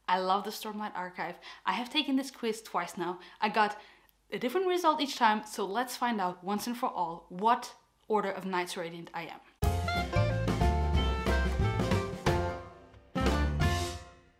I love the Stormlight Archive. I have taken this quiz twice now. I got a different result each time, so let's find out once and for all what order of Knights Radiant I am.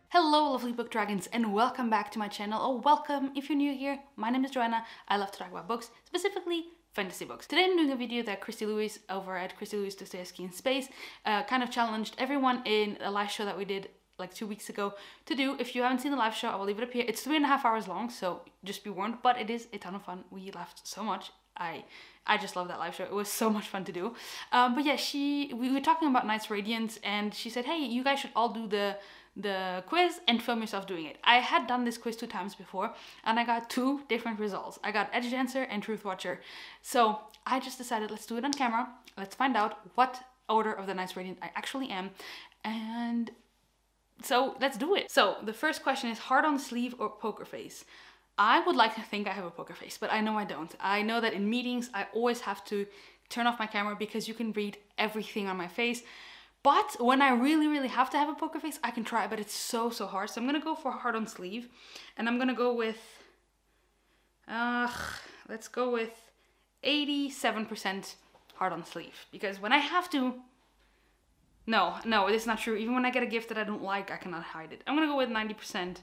Hello lovely book dragons and welcome back to my channel, or welcome if you're new here. My name is Joana. I love to talk about books, specifically fantasy books. Today I'm doing a video that Christy Luis over at Christy Luis Dostoevsky in Space kind of challenged everyone in a live show that we did like 2 weeks ago to do. If you haven't seen the live show, I will leave it up here. It's 3.5 hours long, so just be warned, but it is a ton of fun. We laughed so much. I just love that live show. It was so much fun to do. But yeah, we were talking about Knights Radiant and she said, hey, you guys should all do the quiz and film yourself doing it. I had done this quiz 2 times before and I got 2 different results. I got Edge Dancer and Truth Watcher. So I just decided, let's do it on camera. Let's find out what order of the Knights Radiant I actually am. And so let's do it. So the first question is hard on sleeve or poker face? I would like to think I have a poker face, but I know I don't. I know that in meetings, I always have to turn off my camera because you can read everything on my face. But when I really have to have a poker face, I can try, but it's so hard. So I'm gonna go for hard on sleeve, and I'm gonna go with, let's go with 87% hard on sleeve, because when I have to, no, it's not true. Even when I get a gift that I don't like, I cannot hide it. I'm gonna go with 90%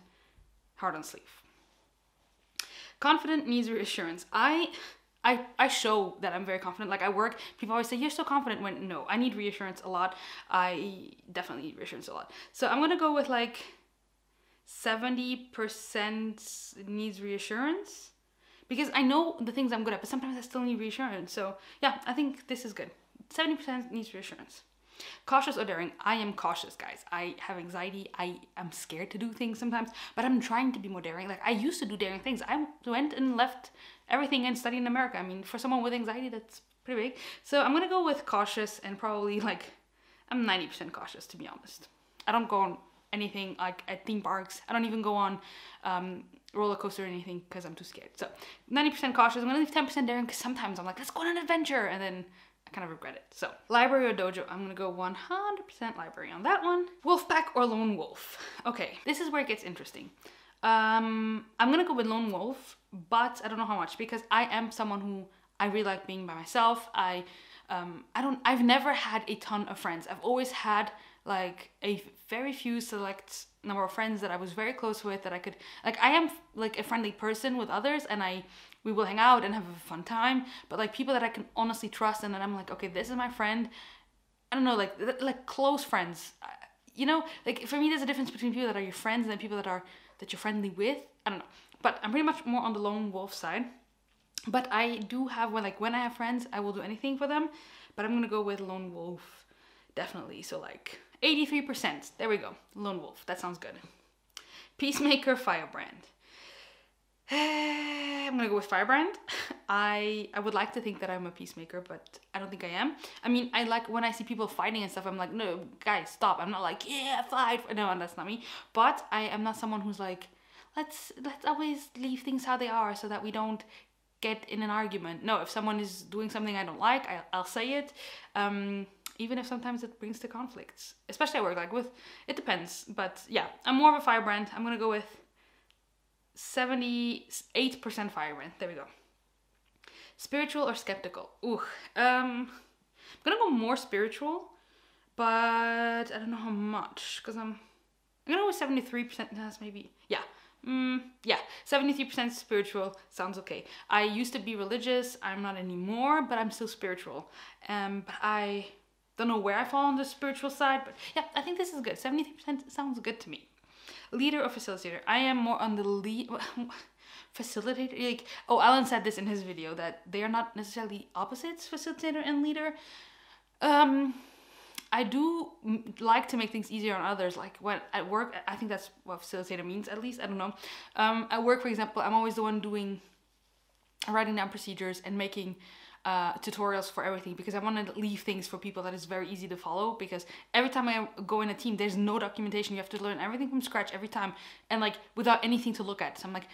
hard on sleeve. Confident needs reassurance. I show that I'm very confident. Like I work, people always say, you're so confident, when no, I need reassurance a lot. I definitely need reassurance a lot. So I'm gonna go with like 70% needs reassurance, because I know the things I'm good at, but sometimes I still need reassurance. So yeah, I think this is good. 70% needs reassurance. Cautious or daring? I am cautious, guys. I have anxiety. I am scared to do things sometimes, but I'm trying to be more daring. Like I used to do daring things. I went and left everything and studied in America. I mean, for someone with anxiety, that's pretty big. So I'm gonna go with cautious, and probably like, I'm 90% cautious, to be honest. I don't go on anything like at theme parks. I don't even go on roller coaster or anything because I'm too scared. So 90% cautious. I'm gonna leave 10% daring because sometimes I'm like, let's go on an adventure, and then I kind of regret it. So library or dojo? I'm gonna go 100% library on that one. Wolf pack or lone wolf? Okay, this is where it gets interesting. I'm gonna go with lone wolf, but I don't know how much, because I am someone who, I really like being by myself. I've never had a ton of friends. I've always had like a very few select number of friends that I was very close with, that I could, like, I am like a friendly person with others, and we will hang out and have a fun time, but like people that I can honestly trust, and then I'm like, okay, this is my friend. I don't know, like close friends, you know, like for me there's a difference between people that are your friends and then people that you're friendly with. I don't know, but I'm pretty much more on the lone wolf side. But I do have, when I have friends, I will do anything for them, but I'm gonna go with lone wolf, definitely. So like 83%, there we go, lone wolf, that sounds good. Peacemaker, firebrand? I'm gonna go with firebrand. I would like to think that I'm a peacemaker, but I don't think I am. I mean, I like when I see people fighting and stuff, I'm like, no, guys, stop. I'm not like, yeah, fight. No, that's not me. But I am not someone who's like, let's always leave things how they are so that we don't get in an argument. No, if someone is doing something I don't like, I'll say it. Even if sometimes it brings to conflicts, especially at work. Like it depends. But yeah, I'm more of a firebrand. I'm gonna go with 78% firebrand. There we go. Spiritual or skeptical? Ooh, I'm gonna go more spiritual, but I don't know how much, because I'm gonna go with 73%. That's maybe, yeah. Yeah, 73% spiritual sounds okay. I used to be religious. I'm not anymore, but I'm still spiritual. But I don't know where I fall on the spiritual side, but yeah, I think this is good. 73% sounds good to me. Leader or facilitator? I am more on the lead. Facilitator, like, oh, Alan said this in his video, that they are not necessarily opposites, facilitator and leader. I do like to make things easier on others. Like when at work, I think that's what facilitator means, at least, I don't know. At work, for example, I'm always the one writing down procedures and making tutorials for everything, because I want to leave things for people that is very easy to follow, because every time I go in a team, there's no documentation. You have to learn everything from scratch every time, and like without anything to look at. So I'm like,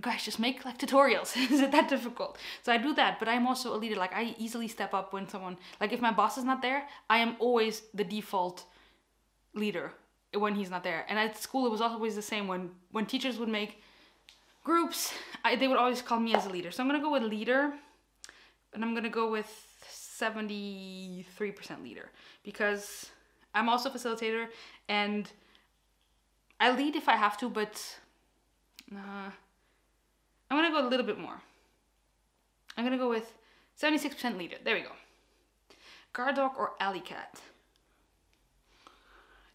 guys, just make like tutorials. Is it that difficult? So I do that, but I'm also a leader. Like I easily step up when someone, like if my boss is not there, I am always the default leader. when he's not there. And at school, it was always the same. When teachers would make groups, they would always call me as a leader. So I'm going to go with leader, and I'm going to go with 73% leader, because I'm also a facilitator, and I lead if I have to, but I'm going to go a little bit more. I'm going to go with 76% leader. There we go. Guard dog or alley cat?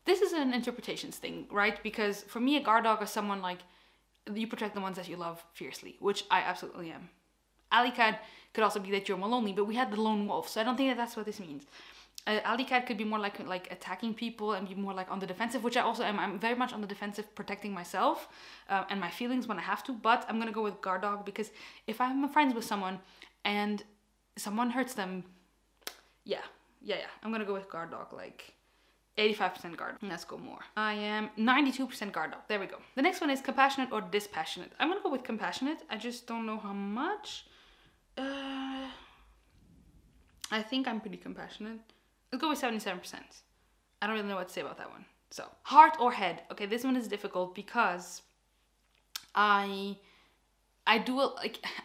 This is an interpretations thing, right? Because for me, a guard dog is someone like, you protect the ones that you love fiercely, which I absolutely am. Alley cat could also be that you're more lonely, but we had the lone wolf, so I don't think that that's what this means. Alley cat could be more like attacking people and be more like on the defensive, which I also am. I'm very much on the defensive, protecting myself and my feelings when I have to. But I'm gonna go with guard dog, because if I'm friends with someone and someone hurts them, yeah, I'm gonna go with guard dog, like 85% guard. Let's go more. I am 92% guard dog. There we go. The next one is compassionate or dispassionate. I'm gonna go with compassionate. I just don't know how much. I think I'm pretty compassionate. Let's go with 77%. I don't really know what to say about that one. So, heart or head? Okay, this one is difficult because I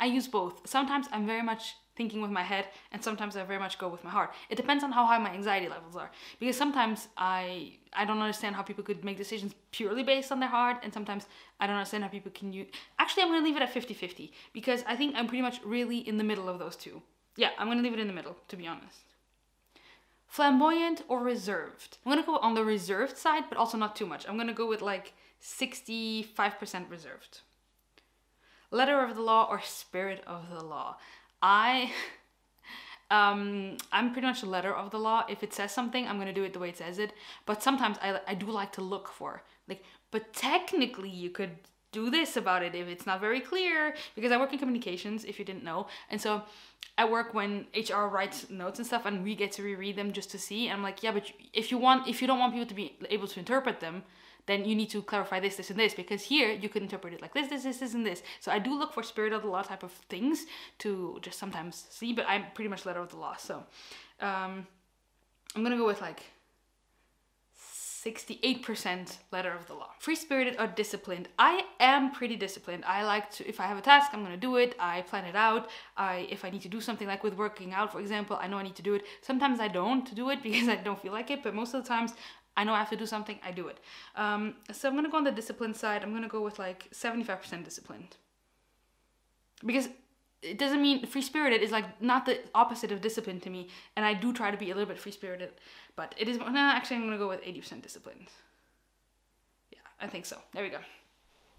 use both. Sometimes I'm very much thinking with my head, and sometimes I very much go with my heart. It depends on how high my anxiety levels are. Because sometimes I don't understand how people could make decisions purely based on their heart, and sometimes I don't understand how people can use... Actually, I'm going to leave it at 50-50, because I think I'm pretty much really in the middle of those two. Yeah, I'm going to leave it in the middle, to be honest. Flamboyant or reserved? I'm going to go on the reserved side, but also not too much. I'm going to go with like 65% reserved. Letter of the law or spirit of the law? I'm pretty much a letter of the law. If it says something, I'm going to do it the way it says it. But sometimes I do like to look for, like, but technically you could do this about it if it's not very clear, because I work in communications, if you didn't know. And so I work when HR writes notes and stuff, and we get to reread them just to see. And I'm like, yeah, but if you don't want people to be able to interpret them, then you need to clarify this, this, and this, because here you could interpret it like this, and this. So I do look for spirit of the law type of things to just sometimes see, but I'm pretty much letter of the law. So I'm gonna go with like 68% letter of the law. Free-spirited or disciplined? I am pretty disciplined. I like to, if I have a task, I'm gonna do it. I plan it out. If I need to do something like with working out, for example, I know I need to do it. Sometimes I don't do it because I don't feel like it, but most of the times I know I have to do something, I do it. So I'm gonna go on the discipline side. I'm gonna go with like 75% disciplined. Because it doesn't mean free-spirited is like not the opposite of discipline to me. And I do try to be a little bit free-spirited, but it is, no, actually I'm gonna go with 80% disciplined. Yeah, I think so. There we go.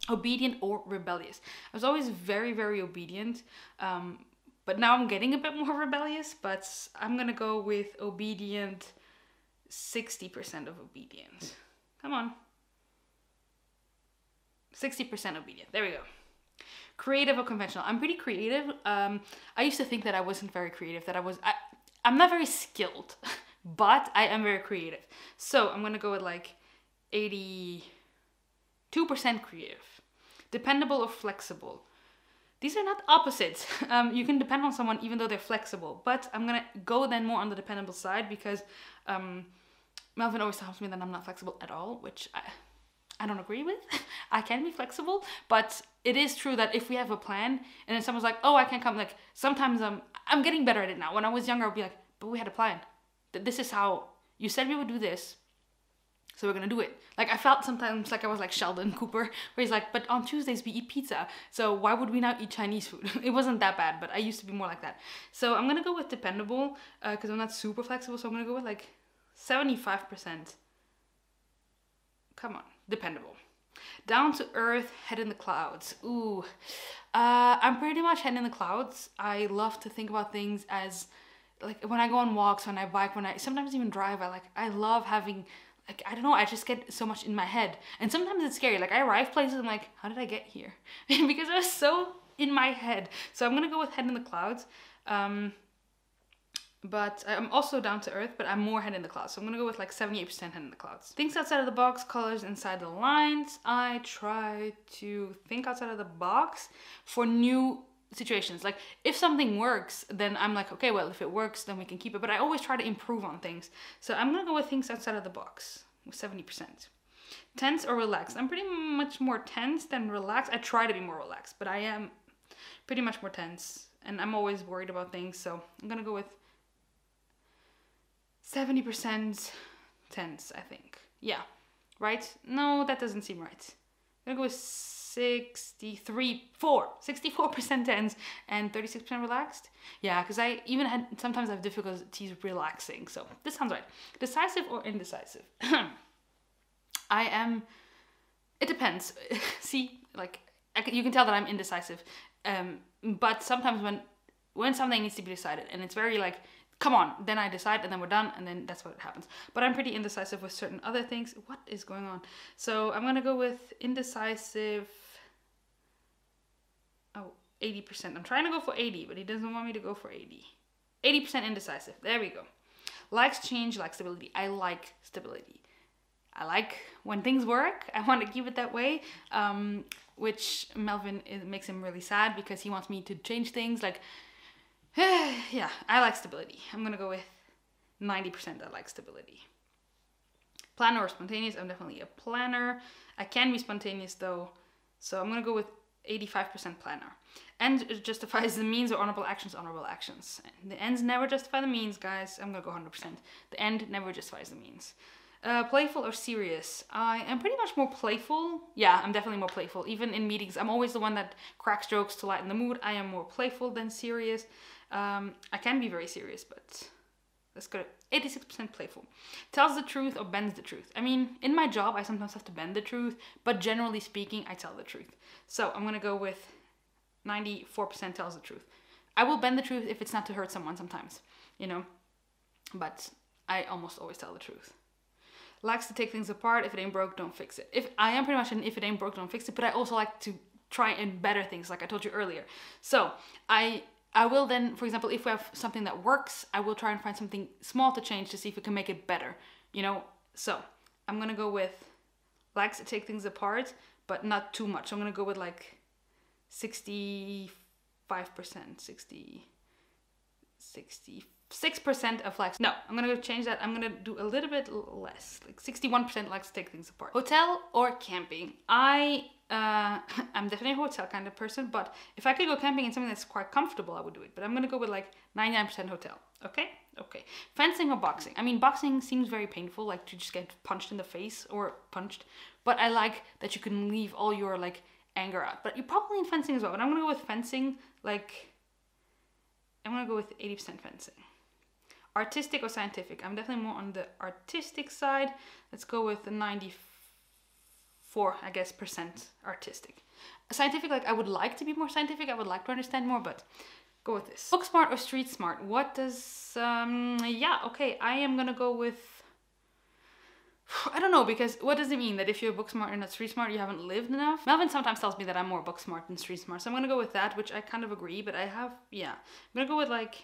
Obedient or rebellious? I was always very, very obedient. But now I'm getting a bit more rebellious, but I'm gonna go with obedient. 60% of obedience. Come on. 60% obedient. There we go. Creative or conventional? I'm pretty creative. I used to think that I wasn't very creative, that I'm not very skilled, but I am very creative. So I'm gonna go with like 82% creative. Dependable or flexible? These are not opposites. You can depend on someone even though they're flexible, but I'm gonna go then more on the dependable side, because Melvin always tells me that I'm not flexible at all, which I don't agree with. I can be flexible, but it is true that if we have a plan and then someone's like, oh, I can't come, like sometimes I'm getting better at it now. When I was younger, I'd be like, but we had a plan. This is how you said we would do this, so we're gonna do it. Like I felt sometimes like I was like Sheldon Cooper, where he's like, but on Tuesdays we eat pizza, so why would we not eat Chinese food? It wasn't that bad, but I used to be more like that. So I'm gonna go with dependable, because I'm not super flexible, so I'm gonna go with like 75%. Come on, dependable. Down to earth, head in the clouds. Ooh, I'm pretty much head in the clouds. I love to think about things as, like when I go on walks, when I bike, when I sometimes even drive, I love having, like, I don't know, I just get so much in my head. And sometimes it's scary. Like I arrive places, I'm like, how did I get here? Because I was so in my head. So I'm gonna go with head in the clouds. But I'm also down to earth, but I'm more head in the clouds. So I'm gonna go with like 78% head in the clouds. Things outside of the box, colors inside the lines. I try to think outside of the box for new situations. Like if something works, then I'm like, okay, well, if it works, then we can keep it. But I always try to improve on things. So I'm gonna go with things outside of the box with 70%. Tense or relaxed? I'm pretty much more tense than relaxed. I try to be more relaxed, but I am pretty much more tense. And I'm always worried about things, so I'm gonna go with 70% tense, I think. Yeah, right? No, that doesn't seem right. I'm gonna go with 64% tense and 36% relaxed. Yeah, because I even sometimes have difficulties relaxing, so this sounds right. Decisive or indecisive? It depends. See, like, you can tell that I'm indecisive. But sometimes when something needs to be decided and it's very like, come on, then I decide and then we're done and then that's what happens. But I'm pretty indecisive with certain other things. What is going on? So I'm gonna go with indecisive. Oh, 80%. I'm trying to go for 80, but he doesn't want me to go for 80. 80% indecisive. There we go. Likes change, likes stability. I like stability. I like when things work. I want to keep it that way. Which Melvin makes him really sad because he wants me to change things. Like, yeah, I like stability. I'm gonna go with 90%. I like stability. Planner or spontaneous? I'm definitely a planner. I can be spontaneous though, so I'm gonna go with 85% planner. End justifies the means or honorable actions, honorable actions. The ends never justify the means, guys. I'm gonna go 100%. The end never justifies the means. Playful or serious? I am pretty much more playful. Yeah, I'm definitely more playful. Even in meetings, I'm always the one that cracks jokes to lighten the mood. I am more playful than serious. I can be very serious, but let's go. 86% playful. Tells the truth or bends the truth. I mean, in my job, I sometimes have to bend the truth, but generally speaking, I tell the truth. So I'm gonna go with 94% tells the truth. I will bend the truth if it's not to hurt someone sometimes, you know, but I almost always tell the truth. Likes to take things apart. If it ain't broke, don't fix it. If I am pretty much an if it ain't broke, don't fix it, but I also like to try and better things, like I told you earlier. So I will then, for example, if we have something that works, I will try and find something small to change to see if we can make it better, you know? So I'm gonna go with likes to take things apart, but not too much. So I'm gonna go with like 65%, 66% of likes. No, I'm gonna go change that. I'm gonna do a little bit less, like 61% likes to take things apart. Hotel or camping? I'm definitely a hotel kind of person, but if I could go camping in something that's quite comfortable, I would do it. But I'm gonna go with like 99% hotel. Okay? Okay. Fencing or boxing? I mean, boxing seems very painful, like to just get punched in the face or punched. But I like that you can leave all your like anger out. But you're probably in fencing as well. But I'm gonna go with fencing. Like, I'm gonna go with 80% fencing. Artistic or scientific? I'm definitely more on the artistic side. Let's go with the 94, I guess, percent artistic. Scientific, like I would like to be more scientific. I would like to understand more, but go with this. Book smart or street smart? What does, yeah, okay. I am gonna go with, I don't know, because what does it mean that if you're book smart and not street smart, you haven't lived enough? Melvin sometimes tells me that I'm more book smart than street smart. So I'm gonna go with that, which I kind of agree, but I have, yeah. I'm gonna go with like,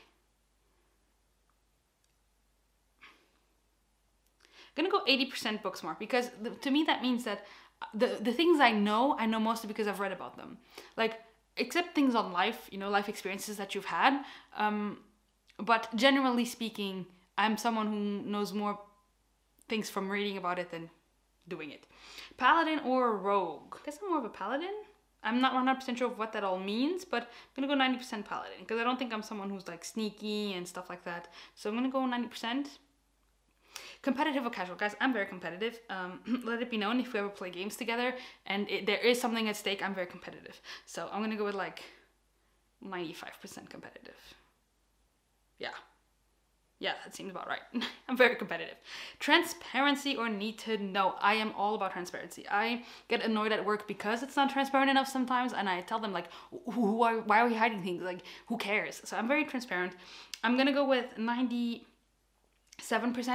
I'm gonna go 80% book smart because to me that means that the things I know mostly because I've read about them. Like, except things on life, you know, life experiences that you've had. But generally speaking, I'm someone who knows more things from reading about it than doing it. Paladin or rogue? I guess I'm more of a paladin. I'm not 100% sure of what that all means, but I'm gonna go 90% paladin because I don't think I'm someone who's like sneaky and stuff like that. So I'm gonna go 90%. Competitive or casual? Guys, I'm very competitive. Let it be known if we ever play games together and there is something at stake, I'm very competitive. So I'm gonna go with like 95% competitive. Yeah, that seems about right. I'm very competitive. Transparency or need to know? I am all about transparency. I get annoyed at work because it's not transparent enough sometimes, and I tell them like, why are we hiding things? Like, who cares? So I'm very transparent. I'm gonna go with 97%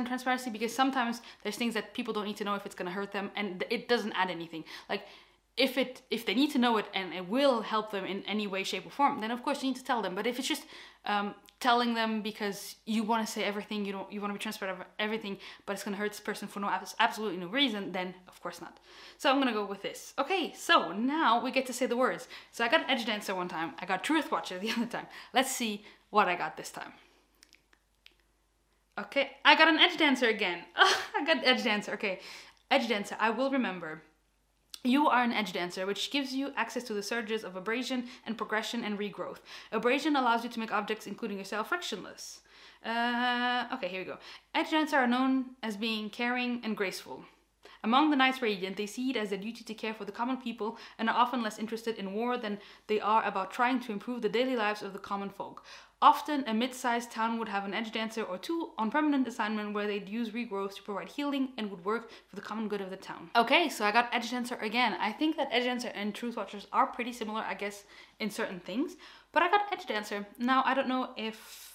transparency because sometimes there's things that people don't need to know if it's gonna hurt them, and it doesn't add anything. Like, if they need to know it and it will help them in any way, shape, or form, then of course you need to tell them. But if it's just telling them because you want to say everything, you want to be transparent about everything, but it's gonna hurt this person for absolutely no reason, then of course not. So I'm gonna go with this. Okay, so now we get to say the words. So I got an edge dancer one time, I got truth watcher the other time. Let's see what I got this time. Okay, I got an edge dancer again. I got edge dancer. Okay, Edge dancer, I will remember. You are an edge dancer, which gives you access to the surges of abrasion and progression and regrowth. Abrasion allows you to make objects, including yourself, frictionless. Okay, here we go. Edge dancers are known as being caring and graceful. Among the Knights Radiant, they see it as their duty to care for the common people and are often less interested in war than they are about trying to improve the daily lives of the common folk. Often, a mid-sized town would have an edge dancer or two on permanent assignment where they'd use regrowth to provide healing and would work for the common good of the town. Okay, so I got edge dancer again. I think that edge dancer and truth watchers are pretty similar, I guess, in certain things. But I got edge dancer. Now, I don't know if...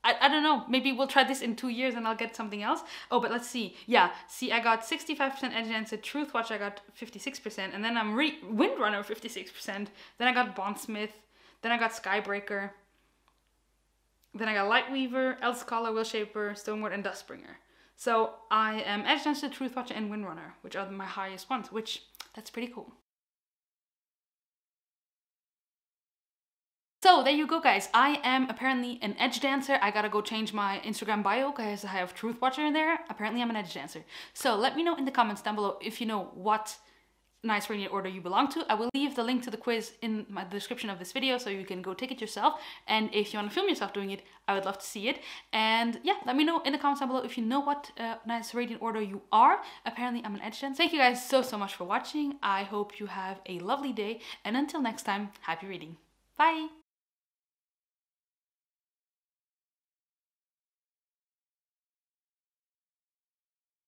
I don't know, maybe we'll try this in 2 years and I'll get something else. Oh, but let's see. Yeah, see, I got 65% Edge Dancer, Truth Watch I got 56%, and then I'm Windrunner 56%. Then I got Bondsmith, then I got Skybreaker, then I got Lightweaver, Elfscaller, Willshaper, Stoneward, and Dustbringer. So I am Edge Dancer, Truth Watcher, and Windrunner, which are my highest ones, which, that's pretty cool. So there you go, guys. I am apparently an edge dancer. I gotta go change my Instagram bio because I have Truth Watcher in there. Apparently I'm an edge dancer. So let me know in the comments down below if you know what Knights Radiant order you belong to. I will leave the link to the quiz in the description of this video so you can go take it yourself. And if you want to film yourself doing it, I would love to see it. And yeah, let me know in the comments down below if you know what Knights Radiant order you are. Apparently I'm an edge dancer. Thank you guys so much for watching. I hope you have a lovely day. And until next time, happy reading. Bye!